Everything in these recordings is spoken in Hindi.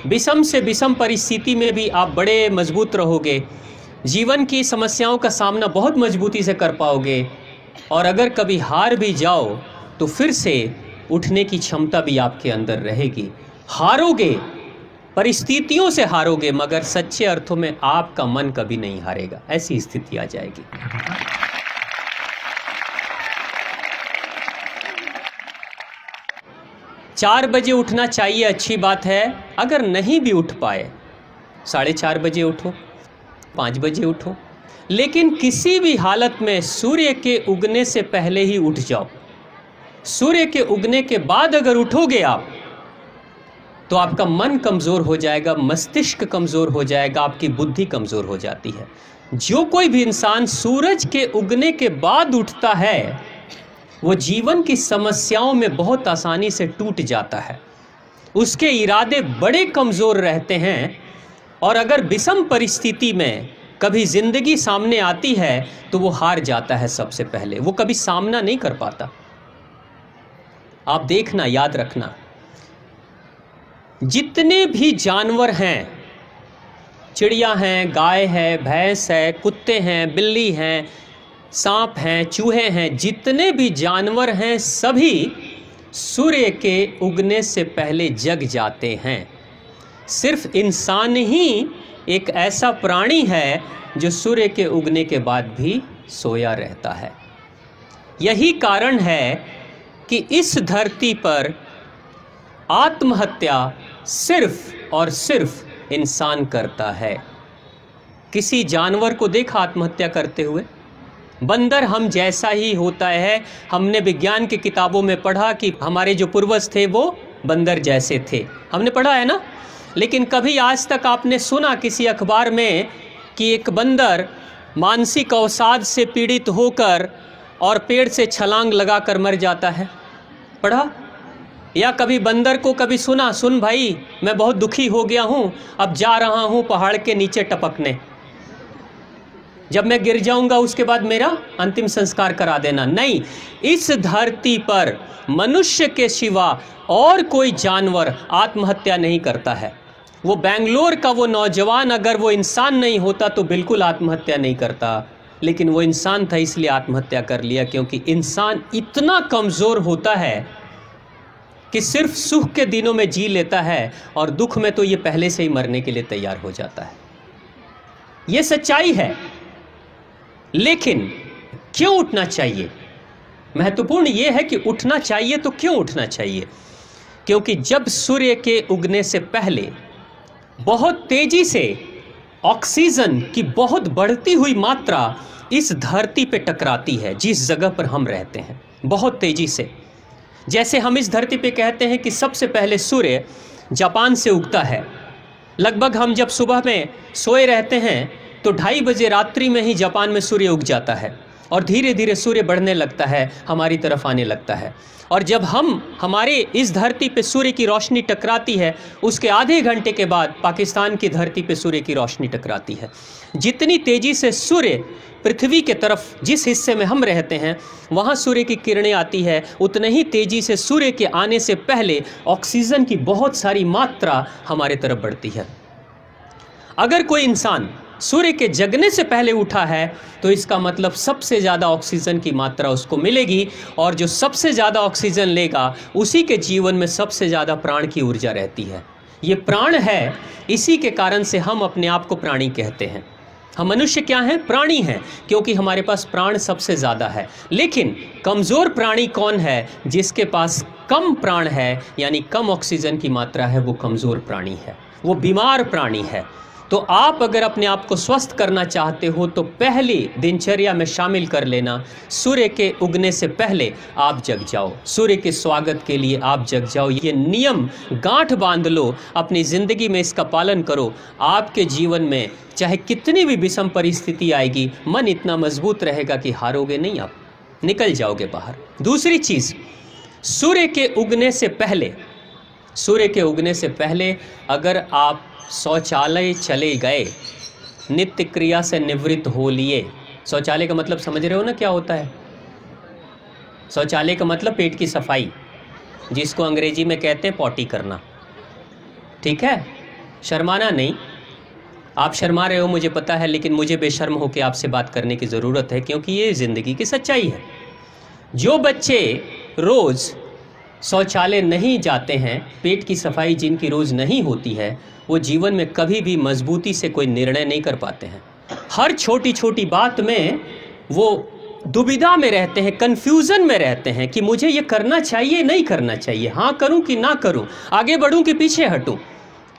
विषम से विषम परिस्थिति में भी आप बड़े मजबूत रहोगे, जीवन की समस्याओं का सामना बहुत मजबूती से कर पाओगे, और अगर कभी हार भी जाओ तो फिर से उठने की क्षमता भी आपके अंदर रहेगी। हारोगे, परिस्थितियों से हारोगे, मगर सच्चे अर्थों में आपका मन कभी नहीं हारेगा, ऐसी स्थिति आ जाएगी। चार बजे उठना चाहिए, अच्छी बात है। अगर नहीं भी उठ पाए 4:30 बजे उठो, 5 बजे उठो, लेकिन किसी भी हालत में सूर्य के उगने से पहले ही उठ जाओ। सूर्य के उगने के बाद अगर उठोगे आप तो आपका मन कमज़ोर हो जाएगा, मस्तिष्क कमज़ोर हो जाएगा, आपकी बुद्धि कमज़ोर हो जाती है। जो कोई भी इंसान सूरज के उगने के बाद उठता है वो जीवन की समस्याओं में बहुत आसानी से टूट जाता है, उसके इरादे बड़े कमज़ोर रहते हैं, और अगर विषम परिस्थिति में कभी ज़िंदगी सामने आती है तो वो हार जाता है। सबसे पहले वो कभी सामना नहीं कर पाता। आप देखना, याद रखना, जितने भी जानवर हैं, चिड़िया हैं, गाय है, भैंस है, कुत्ते हैं, बिल्ली हैं, सांप हैं, चूहे हैं, जितने भी जानवर हैं सभी सूर्य के उगने से पहले जग जाते हैं। सिर्फ इंसान ही एक ऐसा प्राणी है जो सूर्य के उगने के बाद भी सोया रहता है। यही कारण है कि इस धरती पर आत्महत्या सिर्फ और सिर्फ इंसान करता है। किसी जानवर को देखा आत्महत्या करते हुए? बंदर हम जैसा ही होता है। हमने विज्ञान की किताबों में पढ़ा कि हमारे जो पूर्वज थे वो बंदर जैसे थे, हमने पढ़ा है ना। लेकिन कभी आज तक आपने सुना किसी अखबार में कि एक बंदर मानसिक अवसाद से पीड़ित होकर और पेड़ से छलांग लगाकर मर जाता है? पढ़ा? या कभी बंदर को कभी सुना, सुन भाई मैं बहुत दुखी हो गया हूँ, अब जा रहा हूँ पहाड़ के नीचे टपकने, जब मैं गिर जाऊंगा उसके बाद मेरा अंतिम संस्कार करा देना? नहीं, इस धरती पर मनुष्य के सिवा और कोई जानवर आत्महत्या नहीं करता है। वो बेंगलोर का वो नौजवान अगर वो इंसान नहीं होता तो बिल्कुल आत्महत्या नहीं करता, लेकिन वो इंसान था इसलिए आत्महत्या कर लिया, क्योंकि इंसान इतना कमज़ोर होता है कि सिर्फ सुख के दिनों में जी लेता है और दुख में तो ये पहले से ही मरने के लिए तैयार हो जाता है। ये सच्चाई है। लेकिन क्यों उठना चाहिए? महत्वपूर्ण ये है कि उठना चाहिए तो क्यों उठना चाहिए? क्योंकि जब सूर्य के उगने से पहले बहुत तेजी से ऑक्सीजन की बहुत बढ़ती हुई मात्रा इस धरती पे टकराती है, जिस जगह पर हम रहते हैं, बहुत तेजी से। जैसे हम इस धरती पे कहते हैं कि सबसे पहले सूर्य जापान से उगता है। लगभग हम जब सुबह में सोए रहते हैं तो 2:30 बजे रात्रि में ही जापान में सूर्य उग जाता है और धीरे धीरे सूर्य बढ़ने लगता है, हमारी तरफ आने लगता है। और जब हमारे इस धरती पे सूर्य की रोशनी टकराती है, उसके आधे घंटे के बाद पाकिस्तान की धरती पे सूर्य की रोशनी टकराती है। जितनी तेज़ी से सूर्य पृथ्वी के तरफ, जिस हिस्से में हम रहते हैं, वहाँ सूर्य की किरणें आती है, उतने ही तेज़ी से सूर्य के आने से पहले ऑक्सीजन की बहुत सारी मात्रा हमारे तरफ बढ़ती है। अगर कोई इंसान सूर्य के जगने से पहले उठा है तो इसका मतलब सबसे ज़्यादा ऑक्सीजन की मात्रा उसको मिलेगी, और जो सबसे ज़्यादा ऑक्सीजन लेगा उसी के जीवन में सबसे ज़्यादा प्राण की ऊर्जा रहती है। ये प्राण है, इसी के कारण से हम अपने आप को प्राणी कहते हैं। हम मनुष्य क्या हैं? प्राणी हैं, क्योंकि हमारे पास प्राण सबसे ज़्यादा है। लेकिन कमज़ोर प्राणी कौन है? जिसके पास कम प्राण है, यानी कम ऑक्सीजन की मात्रा है, वो कमज़ोर प्राणी है, वो बीमार प्राणी है। तो आप अगर अपने आप को स्वस्थ करना चाहते हो तो पहली दिनचर्या में शामिल कर लेना, सूर्य के उगने से पहले आप जग जाओ, सूर्य के स्वागत के लिए आप जग जाओ। ये नियम गांठ बांध लो, अपनी ज़िंदगी में इसका पालन करो। आपके जीवन में चाहे कितनी भी विषम परिस्थिति आएगी, मन इतना मजबूत रहेगा कि हारोगे नहीं, आप निकल जाओगे बाहर। दूसरी चीज़, सूर्य के उगने से पहले अगर आप शौचालय चले गए, नित्य क्रिया से निवृत्त हो लिए। शौचालय का मतलब समझ रहे हो ना क्या होता है? शौचालय का मतलब पेट की सफाई, जिसको अंग्रेजी में कहते हैं पॉटी करना, ठीक है? शर्माना नहीं, आप शर्मा रहे हो मुझे पता है, लेकिन मुझे बेशर्म होकर आपसे बात करने की ज़रूरत है, क्योंकि ये ज़िंदगी की सच्चाई है। जो बच्चे रोज़ शौचालय नहीं जाते हैं, पेट की सफाई जिनकी रोज़ नहीं होती है, वो जीवन में कभी भी मजबूती से कोई निर्णय नहीं कर पाते हैं। हर छोटी छोटी बात में वो दुविधा में रहते हैं, कन्फ्यूज़न में रहते हैं कि मुझे ये करना चाहिए नहीं करना चाहिए, हाँ करूं कि ना करूं, आगे बढ़ूं कि पीछे हटूं,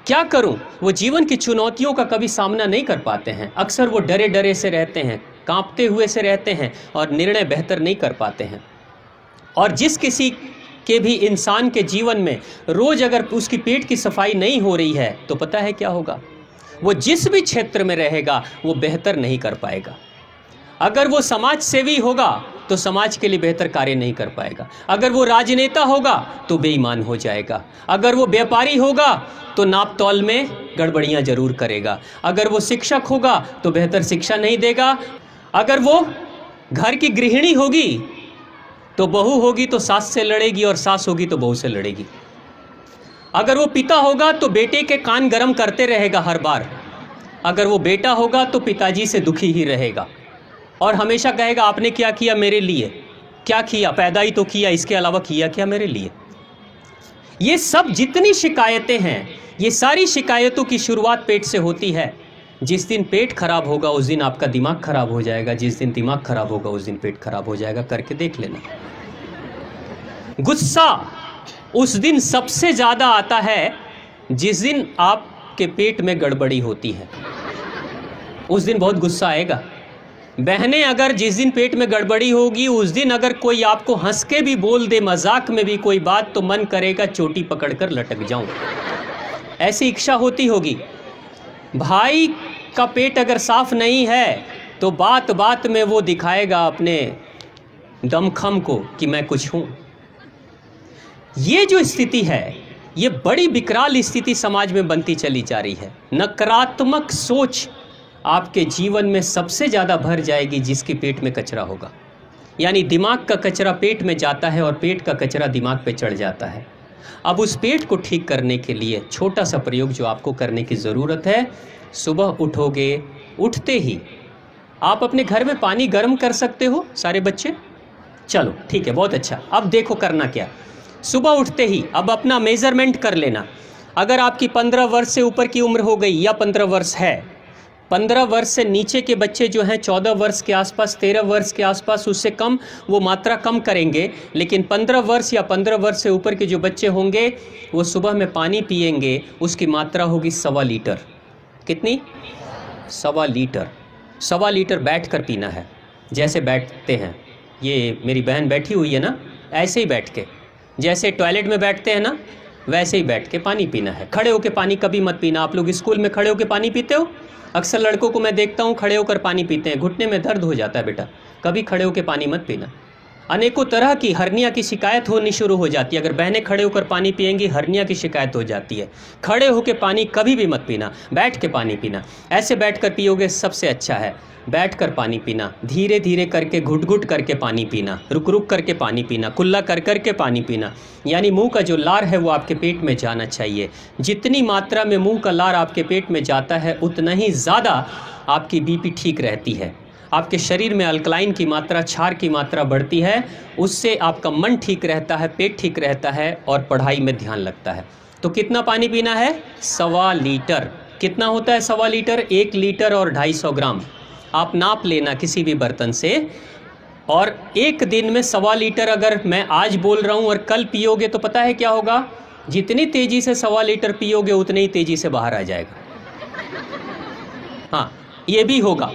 क्या करूं। वो जीवन की चुनौतियों का कभी सामना नहीं कर पाते हैं। अक्सर वो डरे डरे से रहते हैं, कांपते हुए से रहते हैं और निर्णय बेहतर नहीं कर पाते हैं। और जिस किसी के भी इंसान के जीवन में रोज़ अगर उसकी पेट की सफाई नहीं हो रही है तो पता है क्या होगा, वो जिस भी क्षेत्र में रहेगा वो बेहतर नहीं कर पाएगा। अगर वो समाज सेवी होगा तो समाज के लिए बेहतर कार्य नहीं कर पाएगा। अगर वो राजनेता होगा तो बेईमान हो जाएगा। अगर वो व्यापारी होगा तो नाप तौल में गड़बड़ियां जरूर करेगा। अगर वो शिक्षक होगा तो बेहतर शिक्षा नहीं देगा। अगर वो घर की गृहिणी होगी तो बहू होगी तो सास से लड़ेगी और सास होगी तो बहू से लड़ेगी। अगर वो पिता होगा तो बेटे के कान गरम करते रहेगा हर बार। अगर वो बेटा होगा तो पिताजी से दुखी ही रहेगा और हमेशा कहेगा आपने क्या किया मेरे लिए, क्या किया, पैदा ही तो किया, इसके अलावा किया क्या मेरे लिए। ये सब जितनी शिकायतें हैं, ये सारी शिकायतों की शुरुआत पेट से होती है। जिस दिन पेट खराब होगा उस दिन आपका दिमाग खराब हो जाएगा, जिस दिन दिमाग खराब होगा उस दिन पेट खराब हो जाएगा। करके देख लेना। गुस्सा उस दिन सबसे ज़्यादा आता है जिस दिन आपके पेट में गड़बड़ी होती है, उस दिन बहुत गुस्सा आएगा। बहनें, अगर जिस दिन पेट में गड़बड़ी होगी उस दिन अगर कोई आपको हंस के भी बोल दे, मजाक में भी कोई बात, तो मन करेगा चोटी पकड़कर लटक जाऊं, ऐसी इच्छा होती होगी। भाई का पेट अगर साफ नहीं है तो बात बात में वो दिखाएगा अपने दमखम को कि मैं कुछ हूं। ये जो स्थिति है, ये बड़ी विकराल स्थिति समाज में बनती चली जा रही है। नकारात्मक सोच आपके जीवन में सबसे ज़्यादा भर जाएगी जिसके पेट में कचरा होगा। यानी दिमाग का कचरा पेट में जाता है और पेट का कचरा दिमाग पे चढ़ जाता है। अब उस पेट को ठीक करने के लिए छोटा सा प्रयोग जो आपको करने की ज़रूरत है, सुबह उठोगे, उठते ही आप अपने घर में पानी गर्म कर सकते हो सारे बच्चे। चलो ठीक है, बहुत अच्छा। अब देखो करना क्या। सुबह उठते ही अब अपना मेज़रमेंट कर लेना। अगर आपकी 15 वर्ष से ऊपर की उम्र हो गई या 15 वर्ष है, 15 वर्ष से नीचे के बच्चे जो हैं 14 वर्ष के आसपास, 13 वर्ष के आसपास, उससे कम वो मात्रा कम करेंगे। लेकिन 15 वर्ष या 15 वर्ष से ऊपर के जो बच्चे होंगे वो सुबह में पानी पिएंगे, उसकी मात्रा होगी 1.25 लीटर। कितनी? 1.25 लीटर। 1.25 लीटर बैठ कर पीना है, जैसे बैठते हैं। ये मेरी बहन बैठी हुई है ना, ऐसे ही बैठ के, जैसे टॉयलेट में बैठते हैं ना वैसे ही बैठ के पानी पीना है। खड़े होकर पानी कभी मत पीना। आप लोग स्कूल में खड़े होकर पानी पीते हो? अक्सर लड़कों को मैं देखता हूँ खड़े होकर पानी पीते हैं, घुटने में दर्द हो जाता है बेटा। कभी खड़े होकर पानी मत पीना। अनेकों तरह की हर्निया की शिकायत होनी शुरू हो जाती है। अगर बहनें खड़े होकर पानी पिएंगी हर्निया की शिकायत हो जाती है। खड़े होकर पानी कभी भी मत पीना, बैठ के पानी पीना। ऐसे बैठ कर पियोगे सबसे अच्छा है। बैठ कर पानी पीना, धीरे धीरे करके, घुट घुट करके पानी पीना, रुक रुक करके पानी पीना, कुल्ला कर करके पानी पीना। यानी मुंह का जो लार है वो आपके पेट में जाना चाहिए। जितनी मात्रा में मुंह का लार आपके पेट में जाता है उतना ही ज़्यादा आपकी बीपी ठीक रहती है। आपके शरीर में अल्कलाइन की मात्रा, क्षार की मात्रा बढ़ती है। उससे आपका मन ठीक रहता है, पेट ठीक रहता है और पढ़ाई में ध्यान लगता है। तो कितना पानी पीना है? 1.25 लीटर। कितना होता है 1.25 लीटर? 1 लीटर और 250 ग्राम। आप नाप लेना किसी भी बर्तन से। और एक दिन में 1.25 लीटर अगर मैं आज बोल रहा हूँ और कल पियोगे तो पता है क्या होगा? जितनी तेज़ी से 1.25 लीटर पियोगे उतनी ही तेज़ी से बाहर आ जाएगा। हाँ, ये भी होगा।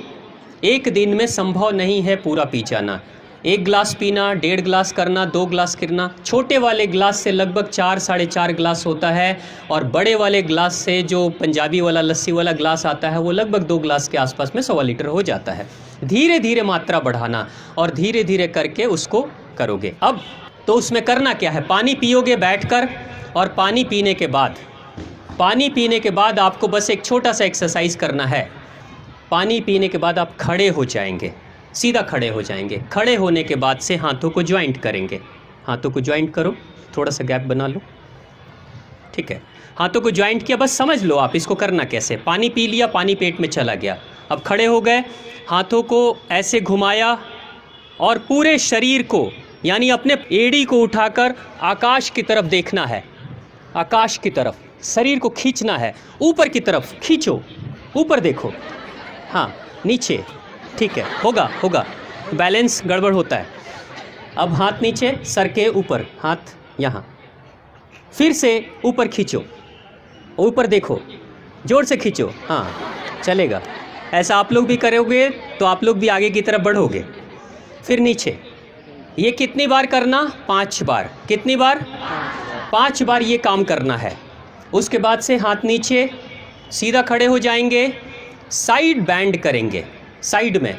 एक दिन में संभव नहीं है पूरा पी जाना। 1 गिलास पीना, 1.5 गिलास करना, 2 गिलास करना। छोटे वाले गिलास से लगभग 4 साढ़े 4 गिलास होता है और बड़े वाले गिलास से जो पंजाबी वाला लस्सी वाला गिलास आता है वो लगभग 2 गिलास के आसपास में 1.25 लीटर हो जाता है। धीरे धीरे मात्रा बढ़ाना और धीरे धीरे करके उसको करोगे। अब तो उसमें करना क्या है? पानी पियोगे बैठकर और पानी पीने के बाद आपको बस एक छोटा सा एक्सरसाइज करना है। पानी पीने के बाद आप खड़े हो जाएंगे, सीधा खड़े हो जाएंगे। खड़े होने के बाद से हाथों को ज्वाइंट करेंगे। हाथों को ज्वाइंट करो, थोड़ा सा गैप बना लो। ठीक है, हाथों को ज्वाइंट किया, बस समझ लो आप इसको करना कैसे। पानी पी लिया, पानी पेट में चला गया, अब खड़े हो गए, हाथों को ऐसे घुमाया और पूरे शरीर को यानी अपने एड़ी को उठाकर आकाश की तरफ देखना है, आकाश की तरफ शरीर को खींचना है, ऊपर की तरफ खींचो, ऊपर देखो, हाँ नीचे, ठीक है, होगा होगा, बैलेंस गड़बड़ होता है। अब हाथ नीचे, सर के ऊपर, हाथ यहाँ, फिर से ऊपर खींचो, ऊपर देखो, जोर से खींचो, हाँ चलेगा। ऐसा आप लोग भी करोगे तो आप लोग भी आगे की तरफ बढ़ोगे। फिर नीचे, ये कितनी बार करना? 5 बार। कितनी बार? 5 बार ये काम करना है। उसके बाद से हाथ नीचे, सीधा खड़े हो जाएंगे, साइड बैंड करेंगे, साइड में